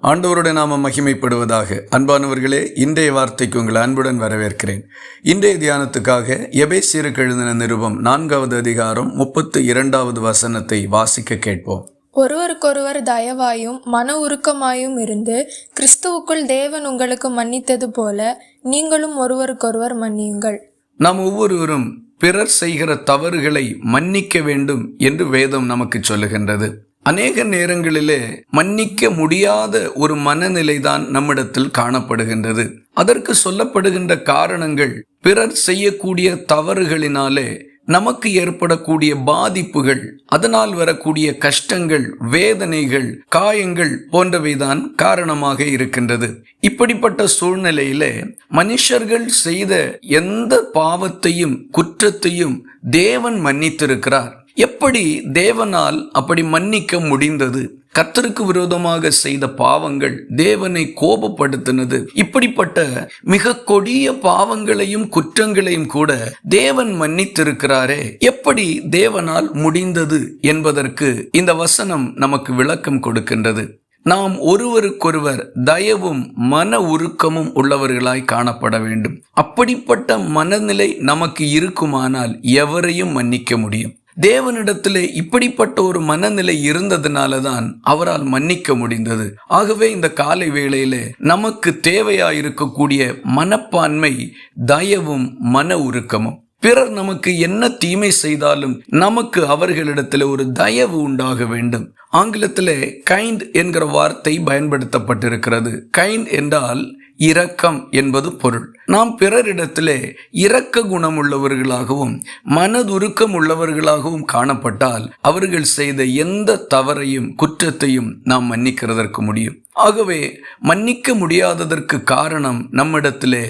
ஆண்டவருடைய நாமம் மகிமைப்படுவதாக. அன்பானவர்களே, இன்றைய வார்த்தைக்கு உங்களை அன்புடன் வரவேற்கிறேன். இன்றைய தியானத்துக்காக எபேசியருக்கு எழுதின நிருபம் 4வது அதிகாரம் 32வது வசனத்தை வாசிக்க கேட்போம். ஒருவருக்கொருவர் தயவாயும் மன உருக்கமாயும் இருந்து கிறிஸ்துவுக்குள் தேவன் உங்களுக்கு மன்னித்தது போல நீங்களும் ஒருவருக்கொருவர் மன்னியுங்கள். நாம் ஒவ்வொருவரும் பிறர் செய்கிற தவறுகளை மன்னிக்க வேண்டும் என்று வேதம் நமக்கு சொல்லுகின்றது. அநேக நேரங்களிலே மன்னிக்க முடியாத ஒரு மனநிலைதான் நம்மிடத்தில் காணப்படுகின்றது. அதற்கு சொல்லப்படுகின்ற காரணங்கள் பிறர் செய்யக்கூடிய தவறுகளினாலே நமக்கு ஏற்படக்கூடிய பாதிப்புகள், அதனால் வரக்கூடிய கஷ்டங்கள், வேதனைகள், காயங்கள் போன்றவைதான் காரணமாக இருக்கின்றது. இப்படிப்பட்ட சூழ்நிலையிலே மனுஷர்கள் செய்த எந்த பாவத்தையும் குற்றத்தையும் தேவன் மன்னித்திருக்கிறார். எப்படி தேவனால் அப்படி மன்னிக்க முடிந்தது? கர்த்தருக்கு விரோதமாக செய்த பாவங்கள் தேவனை கோபப்படுத்தினது. இப்படிப்பட்ட மிக கொடிய பாவங்களையும் குற்றங்களையும் கூட தேவன் மன்னித்திருக்கிறாரே, எப்படி தேவனால் முடிந்தது என்பதற்கு இந்த வசனம் நமக்கு விளக்கம் கொடுக்கின்றது. நாம் ஒருவருக்கொருவர் தயவும் மன உருக்கமும் உள்ளவர்களாய் காணப்பட வேண்டும். அப்படிப்பட்ட மனநிலை நமக்கு இருக்குமானால் எவரையும் மன்னிக்க முடியும். தேவனிடத்திலே இப்படிப்பட்ட ஒரு மனநிலை இருந்ததுனால தான் அவரால் மன்னிக்க முடிந்தது. ஆகவே இந்த காலை வேளையிலே நமக்கு தேவையாயிருக்கக்கூடிய மனப்பான்மை தயவும் மன உருக்கமும். பிறர் நமக்கு என்ன தீமை செய்தாலும் நமக்கு அவர்களிடத்தில் ஒரு தயவு உண்டாக வேண்டும். ஆங்கிலத்திலே கைண்ட் என்கிற வார்த்தை பயன்படுத்தப்பட்டிருக்கிறது. கைண்ட் என்றால் இரக்கம் என்பது பொருள். நாம் பிறரிடத்திலே இரக்க குணம் உள்ளவர்களாகவும் மனதுருக்கம் உள்ளவர்களாகவும் காணப்பட்டால் அவர்கள் செய்த எந்த தவறையும் குற்றத்தையும் நாம் மன்னிக்கிறதற்கு முடியும். ஆகவே மன்னிக்க முடியாததற்கு காரணம் நம்மிடத்திலே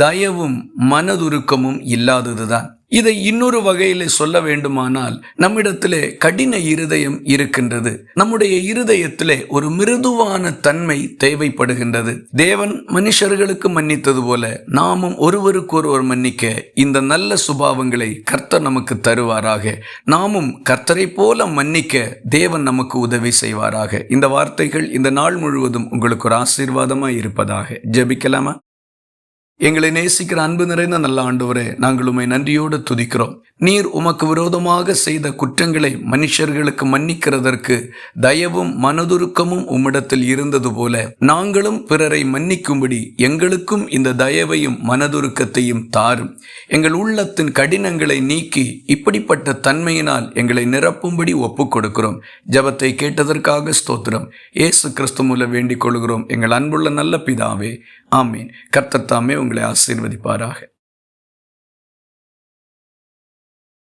தயவும் மனதுருக்கமும் இல்லாததுதான். இதை இன்னொரு வகையிலே சொல்ல வேண்டுமானால் நம்மிடத்திலே கடின இருதயம் இருக்கின்றது. நம்முடைய இருதயத்திலே ஒரு மிருதுவான தன்மை தேவைப்படுகின்றது. தேவன் மனுஷர்களுக்கு மன்னித்தது போல நாமும் ஒருவருக்கொருவர் மன்னிக்க இந்த நல்ல சுபாவங்களை கர்த்தர் நமக்கு தருவாராக. நாமும் கர்த்தரை போல மன்னிக்க தேவன் நமக்கு உதவி செய்வாராக. இந்த வார்த்தைகள் இந்த நாள் முழுவதும் உங்களுக்கு ஒரு ஆசீர்வாதமாய் இருப்பதாக. ஜெபிக்கலாமா? எங்களை நேசிக்கிற அன்பு நிறைந்த நல்ல ஆண்டவரே, நாங்கள் உம்மை நன்றியோடு துதிக்கிறோம். நீர் உமக்கு விரோதமாக செய்த குற்றங்களை மனுஷர்களுக்கு மன்னிக்கிறதற்கு தயவும் மனதுருக்கமும் உம்மிடத்தில் இருந்தது போல நாங்களும் பிறரை மன்னிக்கும்படி எங்களுக்கும் இந்த தயவையும் மனதுருக்கத்தையும் தாரும். எங்கள் உள்ளத்தின் கடினங்களை நீக்கி இப்படிப்பட்ட தன்மையினால் எங்களை நிரப்பும்படி ஒப்புக் கொடுக்கிறோம். ஜெபத்தை கேட்டதற்காக ஸ்தோத்திரம். இயேசு கிறிஸ்து மூலம் வேண்டிக் கொள்கிறோம் எங்கள் அன்புள்ள நல்ல பிதாவே, ஆமீன். கர்த்தர் தாமே உங்களை ஆசீர்வதிப்பாராக.